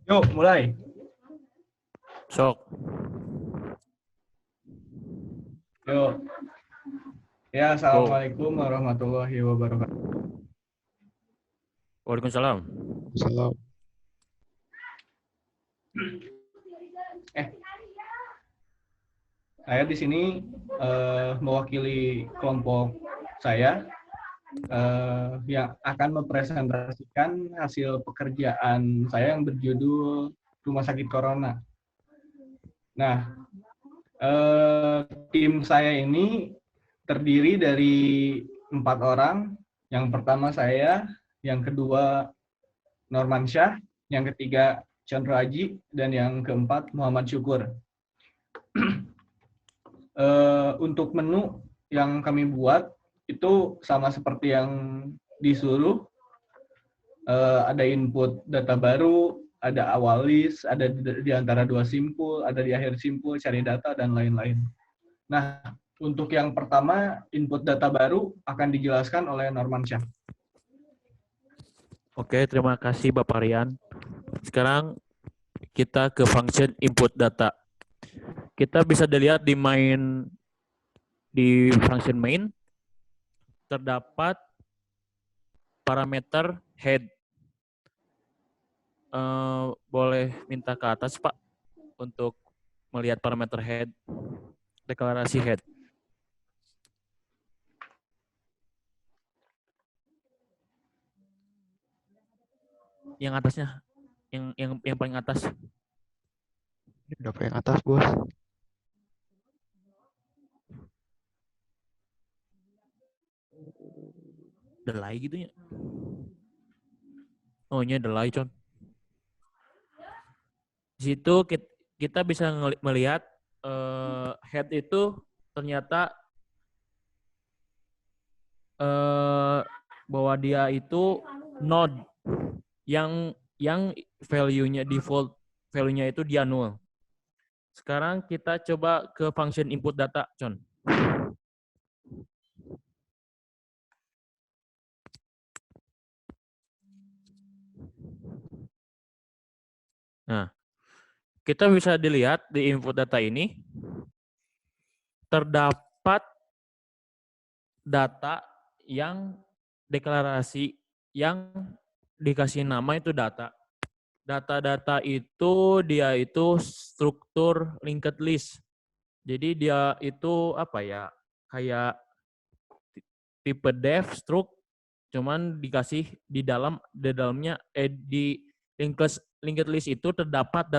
Yuk, mulai. Sok. Yuk. Ya, Go. Assalamualaikum warahmatullahi wabarakatuh. Waalaikumsalam. Salam. Saya di sini mewakili kelompok saya yang akan mempresentasikan hasil pekerjaan saya yang berjudul Rumah Sakit Corona. Nah, tim saya ini terdiri dari 4 orang. Yang pertama saya, yang kedua Norman Syah, yang ketiga Chandra Aji, dan yang keempat Muhammad Syukur. Untuk menu yang kami buat itu sama seperti yang disuruh. Ada input data baru, ada awal list, ada di antara dua simpul, ada di akhir simpul, cari data, dan lain-lain. Nah, untuk yang pertama, input data baru akan dijelaskan oleh Norman Syah. Oke, terima kasih Bapak Rian. Sekarang kita ke function input data. Kita bisa dilihat di function main terdapat parameter head. Boleh minta ke atas Pak untuk melihat parameter head, deklarasi head. Yang atasnya, yang paling atas. Udah yang atas, Bos. Delay gitu ya. Oh, ini delay, Con. Di situ kita bisa melihat head itu ternyata bahwa dia itu node yang value-nya default value-nya itu dia nol. Sekarang kita coba ke function input data, Con. Nah, kita bisa dilihat di input data ini terdapat data yang deklarasi yang dikasih nama itu data. Data-data itu dia itu struktur linked list. Jadi dia itu apa ya? Kayak tipe def struct cuman dikasih di dalamnya di linked list itu terdapat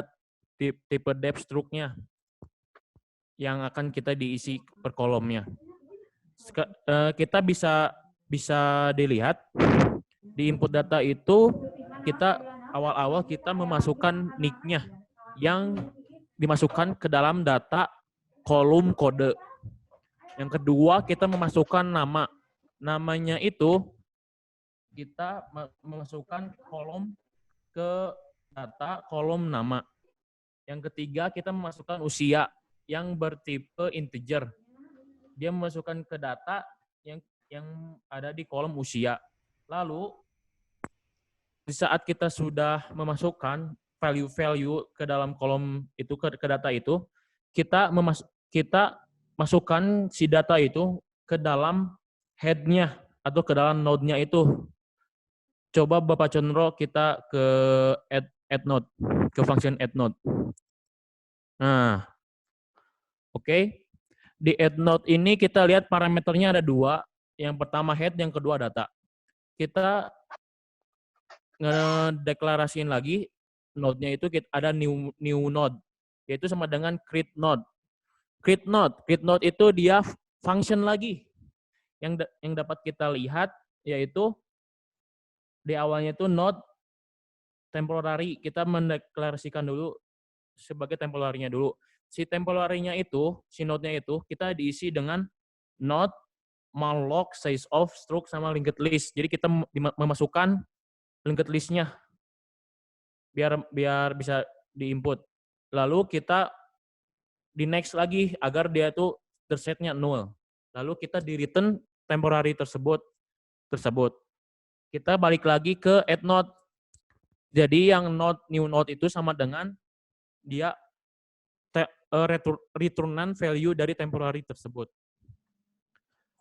tipe def struct-nya yang akan kita diisi per kolomnya. Kita bisa dilihat di input data itu kita awal-awal kita memasukkan nick-nya yang dimasukkan ke dalam data kolom kode. Yang kedua kita memasukkan nama. Namanya itu kita memasukkan kolom ke data kolom nama. Yang ketiga kita memasukkan usia yang bertipe integer. Dia memasukkan ke data yang ada di kolom usia. Lalu di saat kita sudah memasukkan value-value ke dalam kolom itu ke data itu, kita masukkan si data itu ke dalam head-nya atau ke dalam node-nya itu. Coba Bapak Condro kita ke add node, ke function add node. Nah, oke. Di add node ini kita lihat parameternya ada dua. Yang pertama head, yang kedua data. Kita ngedeklarasiin lagi node-nya itu ada new node, yaitu sama dengan create node. Create node itu dia function lagi yang dapat kita lihat yaitu di awalnya itu node temporary. Kita mendeklarasikan dulu sebagai temporary-nya dulu. Si temporary-nya itu, si node-nya itu kita diisi dengan node malloc size of struct sama linked list. Jadi kita memasukkan linked list-nya biar bisa diinput. Lalu kita di next lagi agar dia tuh tersetnya 0. Lalu kita di return temporary tersebut. Kita balik lagi ke add node. Jadi yang new node itu sama dengan dia returnan value dari temporary tersebut.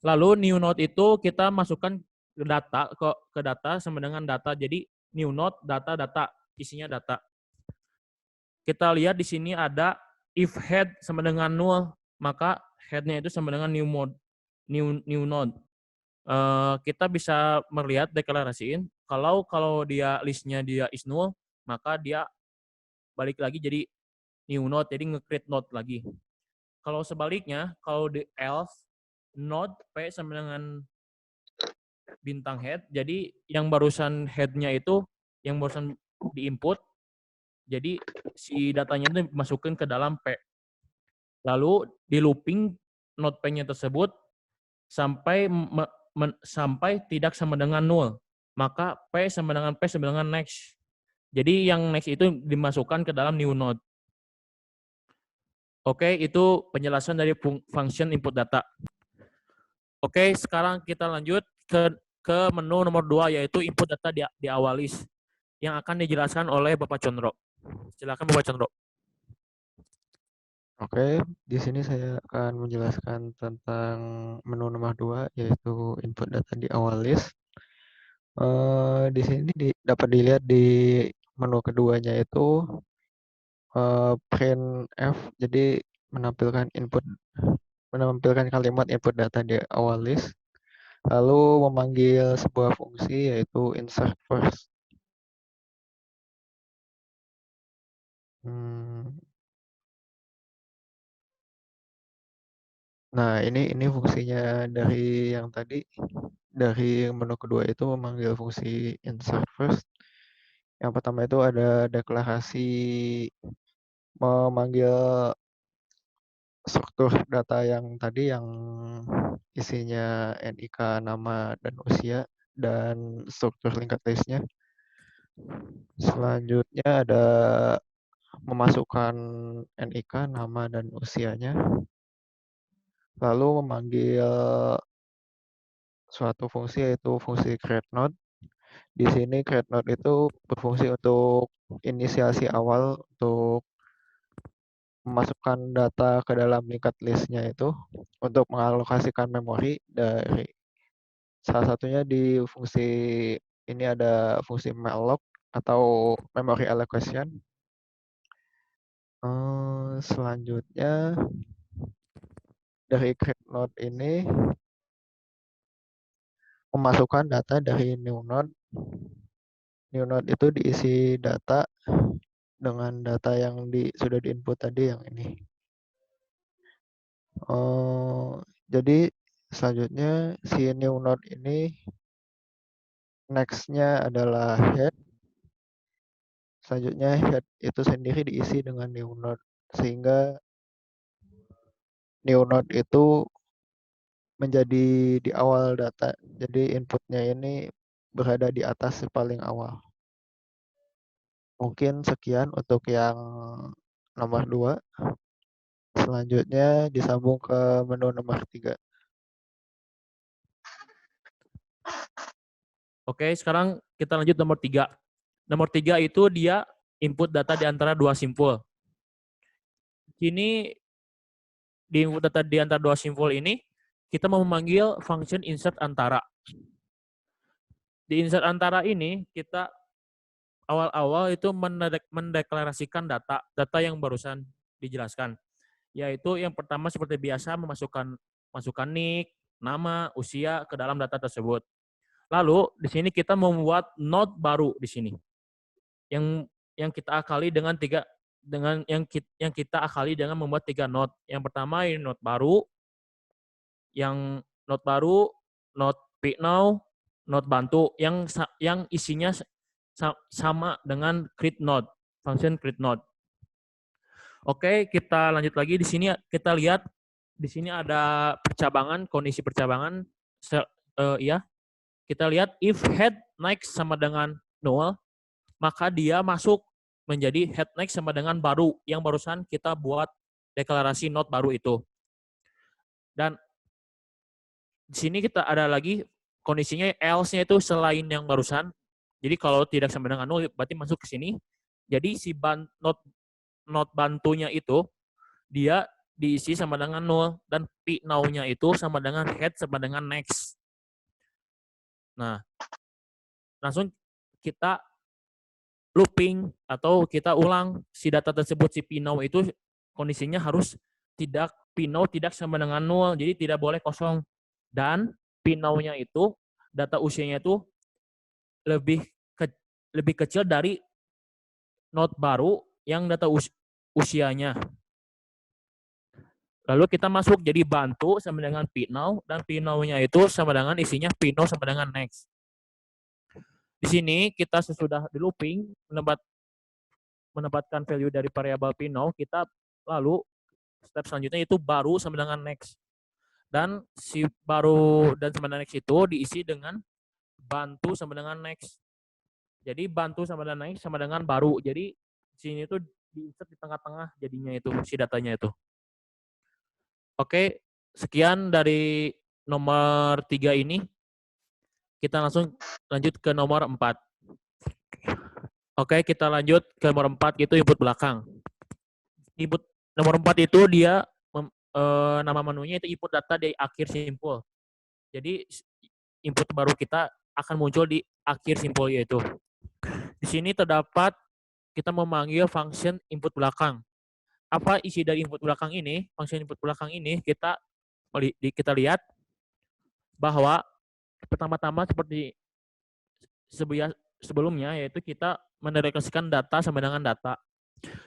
Lalu new node itu kita masukkan ke data sama dengan data. Jadi new node data isinya data. Kita lihat di sini ada if head sama dengan null, maka headnya itu sama dengan new node. Kita bisa melihat deklarasiin kalau dia listnya dia is null, maka dia balik lagi jadi new node, jadi nge-create node lagi. Kalau sebaliknya, kalau di else node p sama dengan bintang head, jadi yang barusan headnya itu yang barusan diinput, jadi si datanya itu dimasukin ke dalam p. Lalu di looping node p-nya tersebut sampai sampai tidak sama dengan nol, maka p sama dengan next. Jadi yang next itu dimasukkan ke dalam new node. Oke, itu penjelasan dari function input data. Oke, sekarang kita lanjut ke menu nomor 2, yaitu input data di awal list, yang akan dijelaskan oleh Bapak Condro. Silakan Bapak Condro. Oke, di sini saya akan menjelaskan tentang menu nomor 2, yaitu input data di awal list. Di sini dapat dilihat di menu keduanya itu printf, jadi menampilkan kalimat input data di awal list, lalu memanggil sebuah fungsi yaitu insert first. Nah, ini fungsinya dari yang tadi, dari menu kedua itu memanggil fungsi insert first. Yang pertama itu ada deklarasi memanggil struktur data yang tadi yang isinya NIK, nama, dan usia, dan struktur linked list-nya. Selanjutnya ada memasukkan NIK, nama, dan usianya. Lalu memanggil suatu fungsi yaitu fungsi create node. Di sini create node itu berfungsi untuk inisiasi awal untuk memasukkan data ke dalam linked list-nya itu untuk mengalokasikan memori dari salah satunya di fungsi ini ada fungsi malloc atau memory allocation. Selanjutnya dari create node ini memasukkan data dari new node. New node itu diisi data dengan data yang sudah diinput tadi yang ini. Jadi selanjutnya si new node ini next-nya adalah head. Selanjutnya head itu sendiri diisi dengan new node, sehingga new node itu menjadi di awal data. Jadi inputnya ini berada di atas paling awal. Mungkin sekian untuk yang nomor 2. Selanjutnya disambung ke menu nomor 3. Oke, sekarang kita lanjut nomor 3. Nomor 3 itu dia input data di antara dua simpul. Ini di input data di antara dua simpul ini, kita mau memanggil function insert antara. Di insert antara ini, kita awal-awal itu mendeklarasikan data yang barusan dijelaskan. Yaitu yang pertama seperti biasa masukkan nick, nama, usia ke dalam data tersebut. Lalu di sini kita membuat node baru di sini. Yang kita akali dengan yang kita akali dengan membuat 3 node. Yang pertama ini node baru, node pick now, node bantu yang isinya sama dengan create node, function create node. Oke, kita lanjut lagi. Di sini kita lihat di sini ada percabangan, kondisi percabangan. Ya, kita lihat if head next sama dengan null, maka dia masuk menjadi head next sama dengan baru yang barusan kita buat deklarasi node baru itu. Dan di sini kita ada lagi kondisinya else-nya itu selain yang barusan Jadi kalau tidak sama dengan 0 berarti masuk ke sini. Jadi si not bantunya itu dia diisi sama dengan 0 dan P now-nya itu sama dengan head sama dengan next. Nah, langsung kita looping atau kita ulang si data tersebut, si P now itu kondisinya harus tidak P now tidak sama dengan 0, jadi tidak boleh kosong. Dan P now-nya itu data usianya itu lebih kecil dari node baru yang data usianya. Lalu kita masuk jadi bantu sama dengan P now dan P now-nya itu sama dengan isinya P now sama dengan next. Di sini kita sesudah di looping menempatkan value dari variabel P now, kita lalu step selanjutnya itu baru sama dengan next. Dan si baru dan sama dengan next itu diisi dengan bantu sama dengan next. Jadi bantu sama dengan next sama dengan baru. Jadi di sini tuh di-insert di tengah-tengah jadinya itu si datanya itu. Oke, sekian dari nomor 3 ini. Kita langsung lanjut ke nomor 4. Oke, kita lanjut ke nomor 4, itu input belakang. Input nomor 4 itu dia nama menunya itu input data di akhir simpul. Jadi input baru kita akan muncul di akhir simpul yaitu. Di sini terdapat kita memanggil function input belakang. Apa isi dari input belakang ini? Function input belakang ini kita lihat bahwa pertama-tama seperti sebelumnya, yaitu kita mendeklarasikan data sama dengan data.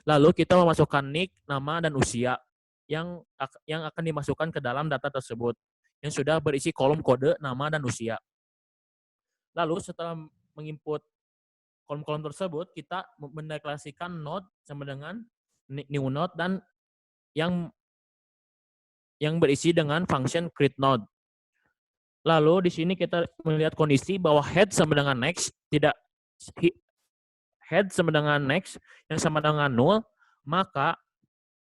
Lalu kita memasukkan nick, nama, dan usia yang akan dimasukkan ke dalam data tersebut yang sudah berisi kolom kode, nama, dan usia. Lalu setelah menginput kolom-kolom tersebut, kita mendeklarasikan node sama dengan new node dan yang berisi dengan function create node. Lalu di sini kita melihat kondisi bahwa head sama dengan next head sama dengan next yang sama dengan 0, maka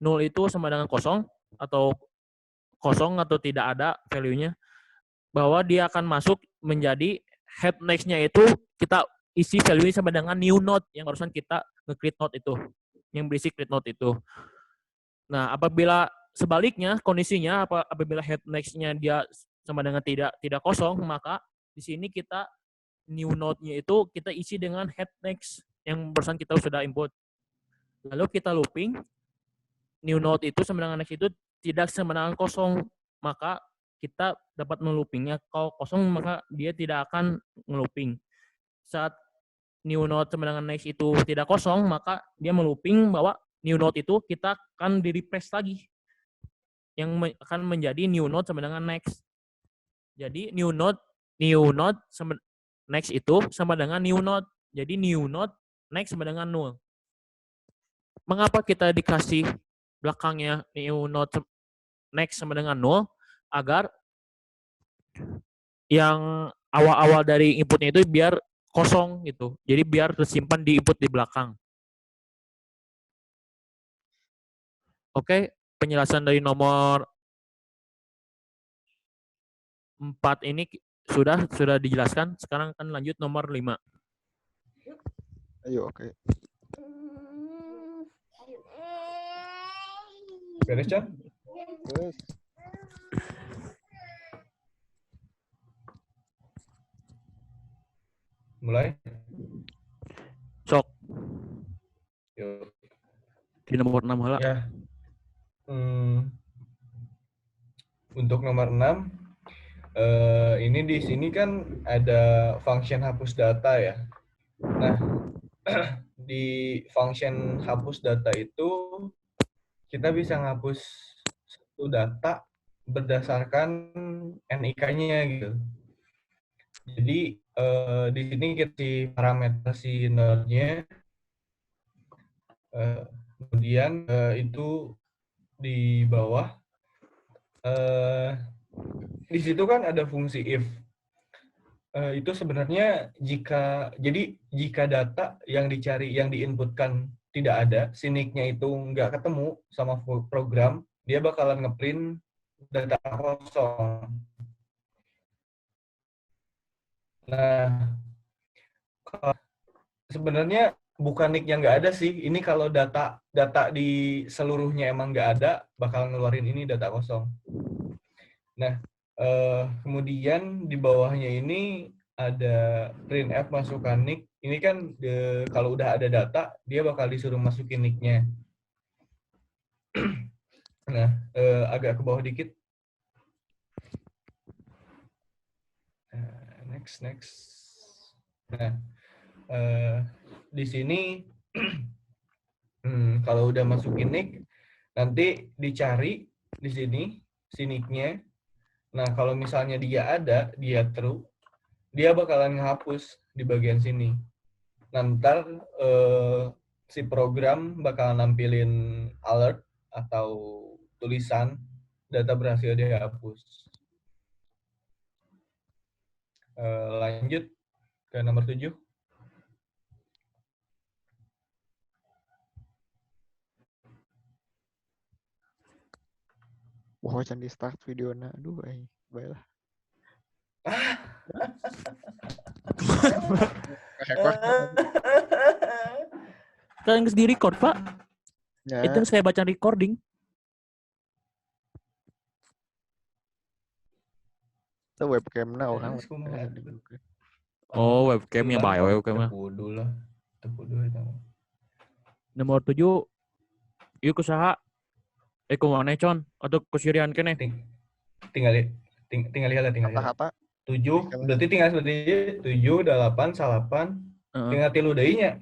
0 itu sama dengan kosong atau tidak ada value-nya, bahwa dia akan masuk menjadi head next-nya itu kita isi value sama dengan new node yang barusan kita nge-create node itu, yang berisi create node itu. Nah, apabila sebaliknya kondisinya apabila head next-nya dia sama dengan tidak kosong, maka di sini kita new node-nya itu kita isi dengan head next yang barusan kita sudah input. Lalu kita looping, new node itu sama dengan next itu tidak sama dengan kosong, maka kita dapat meloopingnya. Kalau kosong maka dia tidak akan ngelooping. Saat new node sama dengan next itu tidak kosong, maka dia melooping bahwa new node itu kita akan di-refresh lagi, yang akan menjadi new node sama dengan next. Jadi new node sama next itu sama dengan new node. Jadi new node next sama dengan 0. Mengapa kita dikasih belakangnya new node next sama dengan 0? Agar yang awal-awal dari inputnya itu biar kosong gitu. Jadi biar tersimpan di input di belakang. Oke, penjelasan dari nomor 4 ini sudah dijelaskan. Sekarang akan lanjut nomor 5. Ayo, oke. Beres, Chan? Terus, Mulai? Sok. Yuk. Di nomor 6 hala. Ya. Untuk nomor 6, ini di sini kan ada function hapus data ya. Nah, di function hapus data itu kita bisa ngapus satu data berdasarkan NIK-nya gitu. Jadi di sini kita parameter si node-nya, kemudian itu di bawah di situ kan ada fungsi if. Itu sebenarnya jika data yang dicari, yang diinputkan tidak ada, si nick-nya itu nggak ketemu sama program, dia bakalan ngeprint data kosong. Nah, Sebenarnya bukan nick yang nggak ada sih. Ini kalau data di seluruhnya emang nggak ada, bakal ngeluarin ini data kosong. Nah, kemudian di bawahnya ini ada printf masukkan nick. Ini kan kalau udah ada data, dia bakal disuruh masukin nicknya. Nah, agak ke bawah dikit. Next. Nah, di sini kalau udah masukin nick, nanti dicari di sini si nicknya. Nah, kalau misalnya dia ada, dia true, dia bakalan ngehapus di bagian sini. Ntar si program bakal nampilin alert atau tulisan data berhasil dihapus. Lanjut ke nomor 7. Wah, can di start videona. Aduh, baiklah. Kalian di record, Pak. Ya, Itu saya baca recording. itu webcam-na orang. Oh, webcamnya bae webcamnya. Tepudu lah. Tepudu itu. Nomor 7 ieu kusaha? Kumaha con atau kusirian kene? Tinggal lihat. Kata-kata 7, berarti tinggal seperti 7, 8, 9. Tinggal 3 deui nya.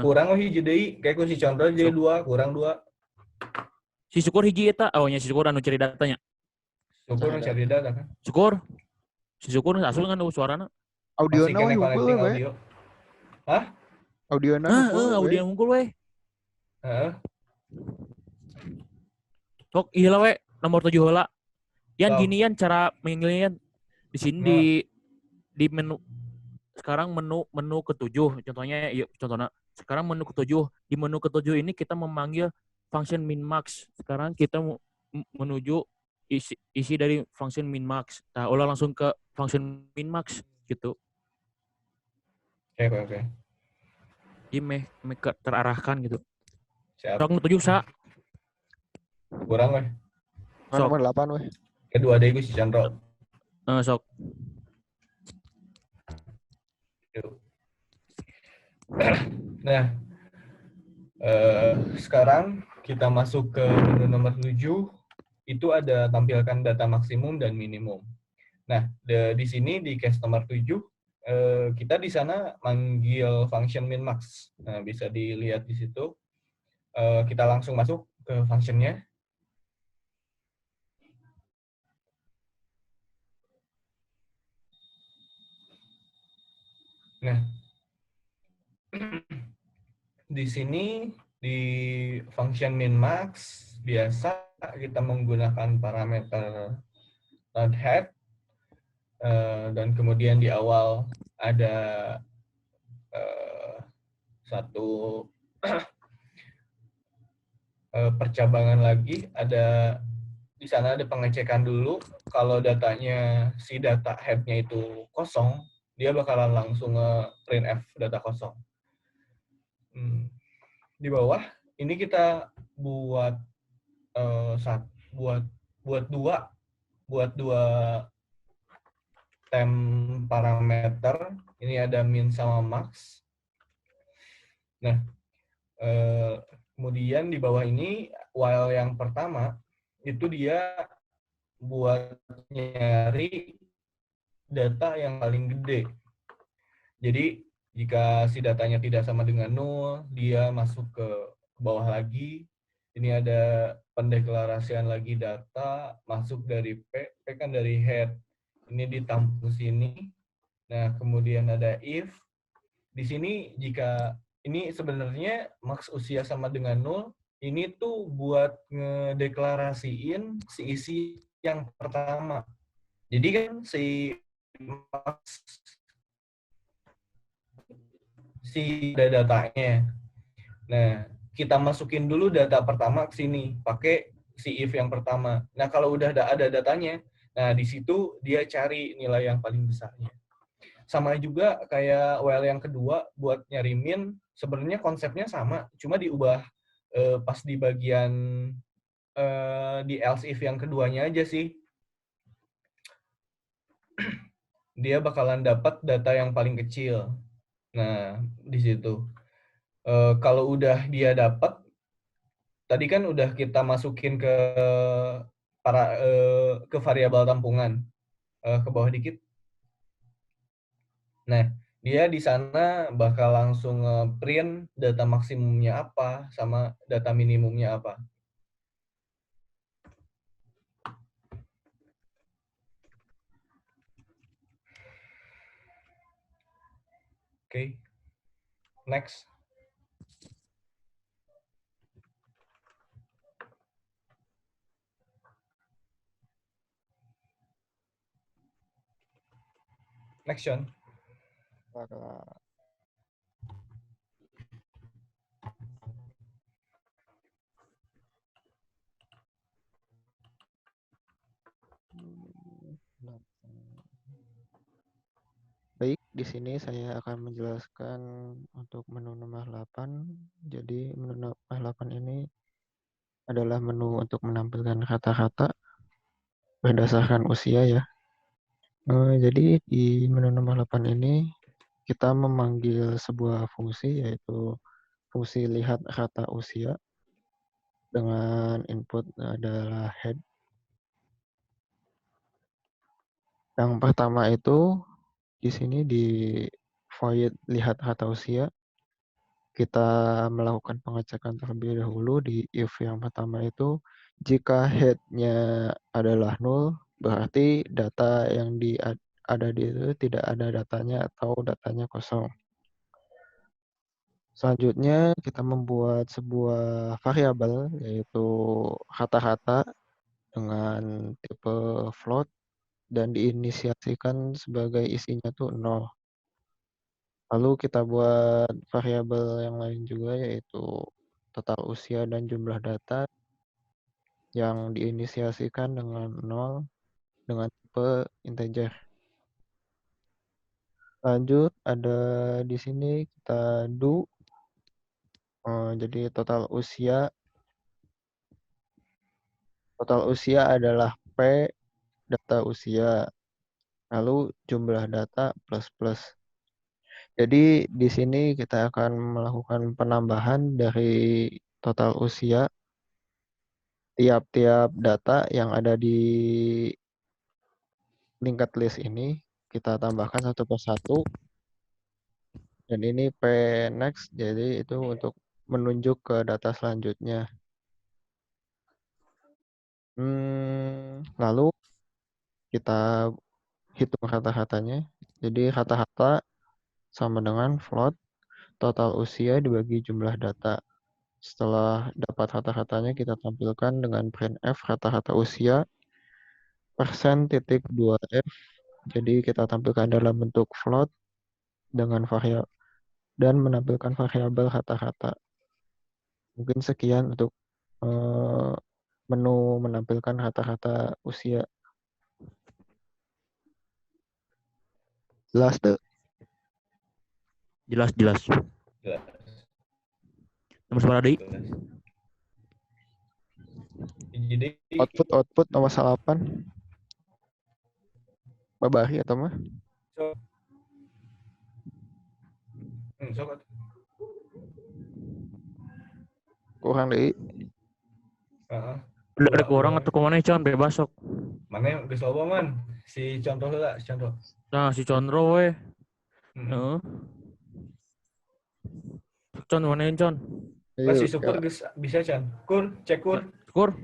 Kurang hiji deui, kayak ku si Condro jadi 2, kurang 2. Si Syukur hiji eta, nya si Syukur anu cari datanya. Syukur nu cari data kan. Syukur. Si Syukur asup kan suarana. Audionya we unggul we. Audio. Hah? Audionya unggul. Audio unggul we. Heeh. Sok ieu we nomor 7 heula. Yan ginian cara mengilian di sini di menu sekarang menu ke-7 contohnya contohnya sekarang menu ke-7 di menu ke-7 ini kita memanggil function min-max. Sekarang kita menuju isi dari function min-max. Nah, ulah langsung ke function min-max gitu. Oke. Jadi terarahkan gitu. Siap. Sok 7 sa. Kurang weh. Nomor 8 weh. Kedua deui si Chandra. Sok. Nah, sekarang kita masuk ke menu nomor 7. Itu ada tampilkan data maksimum dan minimum. Nah, di sini di case nomor 7, kita di sana manggil function min-max. Nah, bisa dilihat di situ. Kita langsung masuk ke functionnya. Nah, di sini di function min-max biasa kita menggunakan parameter head dan kemudian di awal ada satu percabangan lagi, ada di sana ada pengecekan dulu. Kalau datanya si data head-nya itu kosong, dia bakalan langsung printf data kosong. Di bawah ini kita buat dua tem parameter. Ini ada min sama max. Nah, kemudian di bawah ini while yang pertama itu dia buat nyari data yang paling gede. Jadi jika si datanya tidak sama dengan 0, dia masuk ke bawah lagi. Ini ada pendeklarasian lagi data, masuk dari P kan dari head. Ini ditampung sini. Nah, kemudian ada if. Di sini jika ini sebenarnya max usia sama dengan 0, ini tuh buat ngedeklarasiin si isi yang pertama. Jadi kan si datanya. Nah, kita masukin dulu data pertama ke sini, pakai si if yang pertama. Nah, kalau udah ada datanya, nah di situ dia cari nilai yang paling besarnya. sama juga kayak while yang kedua buat nyari min, sebenarnya konsepnya sama, cuma diubah pas di bagian di else if yang keduanya aja sih. Dia bakalan dapat data yang paling kecil. Nah, di situ. Kalau udah dia dapat, tadi kan udah kita masukin ke ke variabel tampungan. Ke bawah dikit. Nah, dia di sana bakal langsung print data maksimumnya apa sama data minimumnya apa. Oke. Next. Next, John. Baik, di sini saya akan menjelaskan untuk menu nomor 8. Jadi menu nomor 8 ini adalah menu untuk menampilkan kata-kata berdasarkan usia ya. Jadi di menu nomor 8 ini kita memanggil sebuah fungsi yaitu fungsi lihat kata usia dengan input adalah head. Yang pertama itu di sini di void lihat kata usia kita melakukan pengecekan terlebih dahulu di if yang pertama itu jika head-nya adalah null berarti data yang ada di itu tidak ada datanya atau datanya kosong. Selanjutnya kita membuat sebuah variabel yaitu kata-kata dengan tipe float dan diinisiasikan sebagai isinya tuh 0. Lalu kita buat variabel yang lain juga yaitu total usia dan jumlah data yang diinisiasikan dengan 0 dengan tipe integer. Lanjut ada di sini kita do jadi total usia adalah P data usia lalu jumlah data plus. Jadi di sini kita akan melakukan penambahan dari total usia tiap-tiap data yang ada di linked list ini kita tambahkan satu persatu dan ini P next jadi itu untuk menunjuk ke data selanjutnya. Lalu kita hitung kata-katanya. Jadi kata-kata sama dengan float total usia dibagi jumlah data. Setelah dapat kata-katanya kita tampilkan dengan printf kata-kata usia %.2f. Jadi kita tampilkan dalam bentuk float dengan variabel dan menampilkan variabel kata-kata. Mungkin sekian untuk menu menampilkan kata-kata usia. Jelas tuh? Jelas. Jelas. Nomor seberapa deui? Jadi Output nomor 8. Babari atau mah? Sok. Kurang deui. Udah ada kurang atau kemana Con? Bebas sok. Mana yang geus loba man? Si contoh heula, si contoh. Nah, si Condro we. Heeh. Con mana yang Con? Lah si Syukur geus bisa Chan. Kur, cek Kur. Syukur.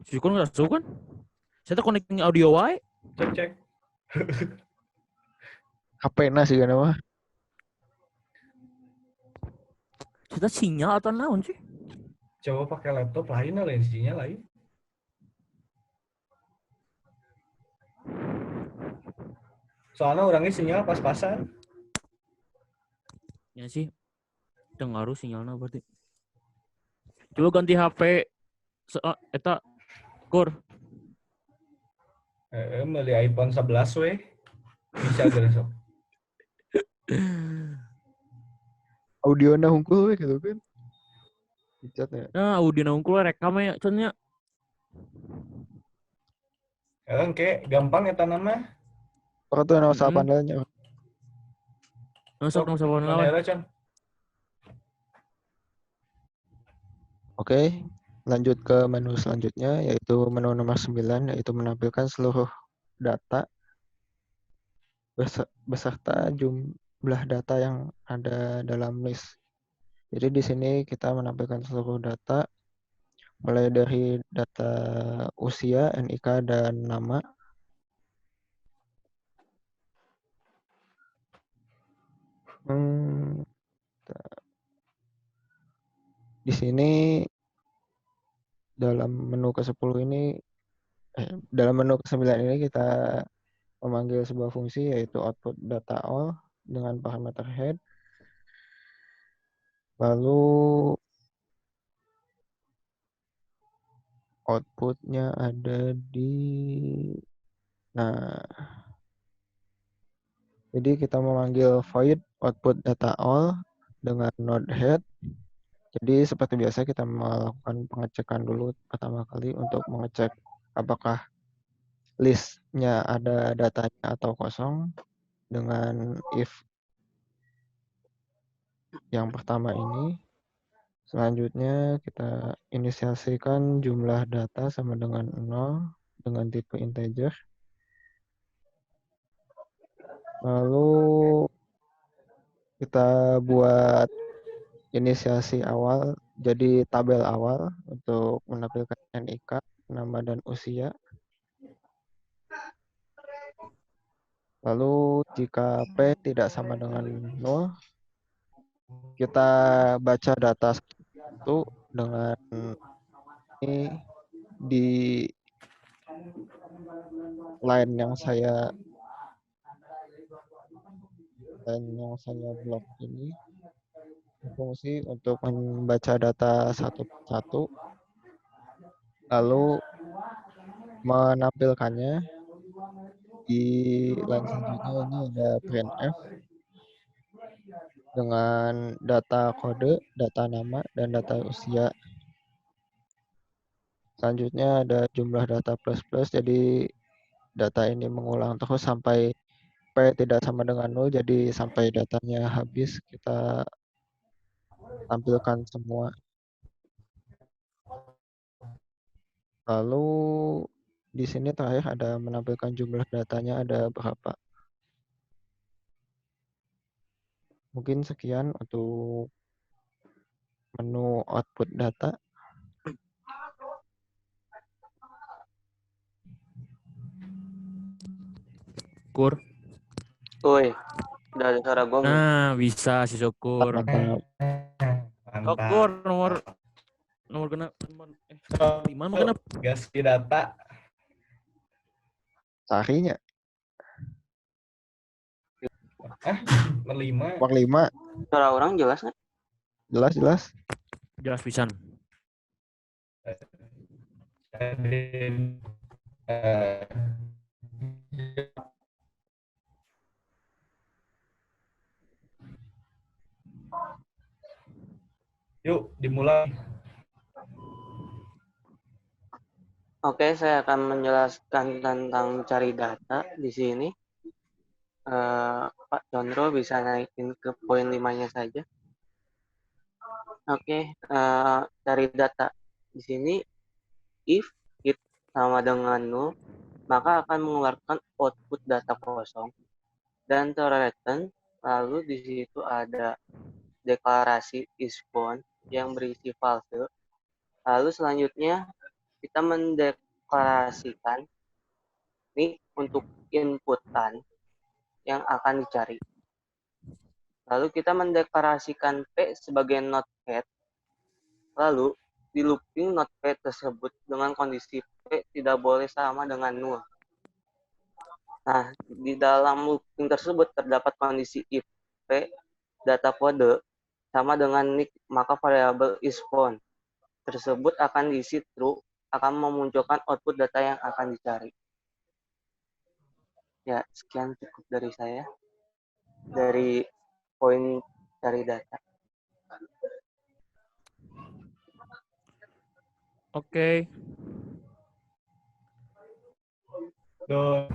Syukur nggak masuk kan? Saya tuh connecting audio wae. Cek. HP-na sih kan mah. Kita sinyal atau naon sih? Coba pakai laptop lain lah lensinya lain. Soalnya orangnya sinyal pas-pasan. Ya sih. Dengaruh sinyalnya berarti. Coba ganti HP. Eta Kur. Beli iPhone 11 weh. Bisa gitu. Audio hungkul we gitu kan. Dicat ya. Nah, Udin unggul rekamnya connya. Kayak gampang ya nama. Apa tuh nama pandalnya? Masuk sama Mana lawan. ya, Con? Oke, lanjut ke menu selanjutnya, yaitu menu nomor 9, yaitu menampilkan seluruh data beserta jumlah data yang ada dalam list. Jadi di sini kita menampilkan seluruh data, mulai dari data usia, NIK, dan nama. Di sini dalam menu ke-10 ini, dalam menu ke-9 ini kita memanggil sebuah fungsi yaitu output data all dengan parameter head. Lalu outputnya ada di, nah, jadi kita memanggil void output data all dengan node head. Jadi seperti biasa kita melakukan pengecekan dulu pertama kali untuk mengecek apakah listnya ada datanya atau kosong dengan if yang pertama ini. Selanjutnya kita inisiasikan jumlah data sama dengan 0 dengan tipe integer. Lalu kita buat inisiasi awal jadi tabel awal untuk menampilkan NIK, nama dan usia. Lalu jika P tidak sama dengan 0, kita baca data itu dengan ini di line yang saya blok ini fungsi untuk membaca data satu persatu, lalu menampilkannya di line selanjutnya. Ini ada printf dengan data kode, data nama, dan data usia. Selanjutnya ada jumlah data plus, jadi data ini mengulang terus sampai P tidak sama dengan 0, jadi sampai datanya habis kita tampilkan semua. Lalu di sini terakhir ada menampilkan jumlah datanya ada berapa. Mungkin sekian untuk menu output data. Kur. Woi, udah ada suara gue belum? Nah, bisa si Syukur. Mantap. Oh, Kur, nomor genap. Nomor 5 mah genap. Gas di data. Seharinya. Nomor 5. Nomor 5. Suara orang jelas nggak? Jelas. Jelas pisan. Yuk, dimulai. Oke, saya akan menjelaskan tentang cari data di sini. Pak Condro bisa naikin ke poin 5-nya saja. Oke, cari data di sini if it sama dengan 0, maka akan mengeluarkan output data kosong dan return. Lalu di situ ada deklarasi is found yang berisi false. Lalu selanjutnya kita mendeklarasikan ini untuk inputan yang akan dicari. Lalu kita mendeklarasikan P sebagai not head. Lalu di looping not P tersebut dengan kondisi P tidak boleh sama dengan 0. Nah, di dalam looping tersebut terdapat kondisi if P data kode sama dengan nick, maka variabel is found tersebut akan diisi true, akan memunculkan output data yang akan dicari. Ya, sekian cukup dari saya. Dari poin cari data. Oke. Tuh.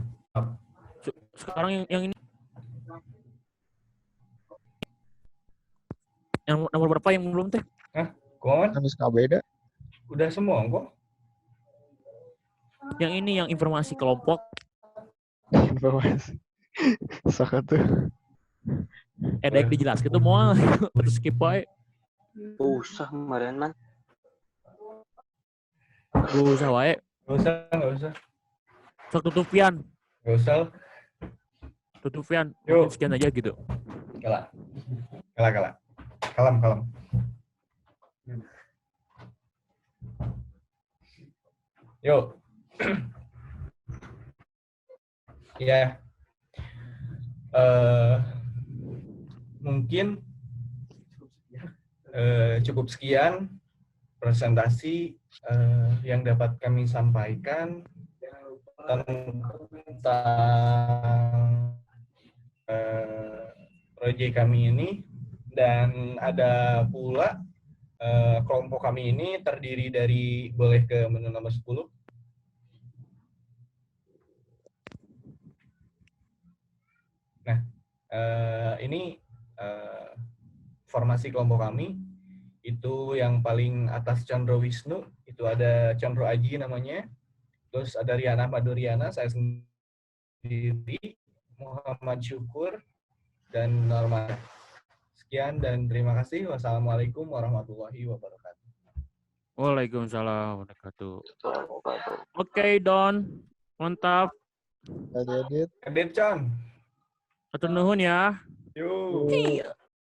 Sekarang yang ini yang nomor berapa yang belum teh? Kon, Habis beda. udah semua kok. Yang ini yang informasi kelompok. Informasi. Saka tuh. Daek dijelaskan tuh mau terus skip wae. Usah kemarin man. Gak usah wae. Nggak usah. Sok tutupian. Nggak usah. Tutupian. Yuk. Mungkin sekian aja gitu. Kalah. Kalem. Yuk. Ya. Mungkin cukup sekian presentasi yang dapat kami sampaikan tentang proyek kami ini, dan ada pula kelompok kami ini terdiri dari, boleh ke menu nomor 10. Nah, ini formasi kelompok kami. Itu yang paling atas Chandra Wisnu, itu ada Chandra Aji namanya. Terus ada Riana Maduriana, saya sendiri, Muhammad Syukur, dan Norma. Sekian dan terima kasih. Wassalamualaikum warahmatullahi wabarakatuh. Waalaikumsalam warahmatullahi wabarakatuh. Oke, Don. Mantap. Edit. Edit, Con. Atur nuhun ya. Yuk. Iya.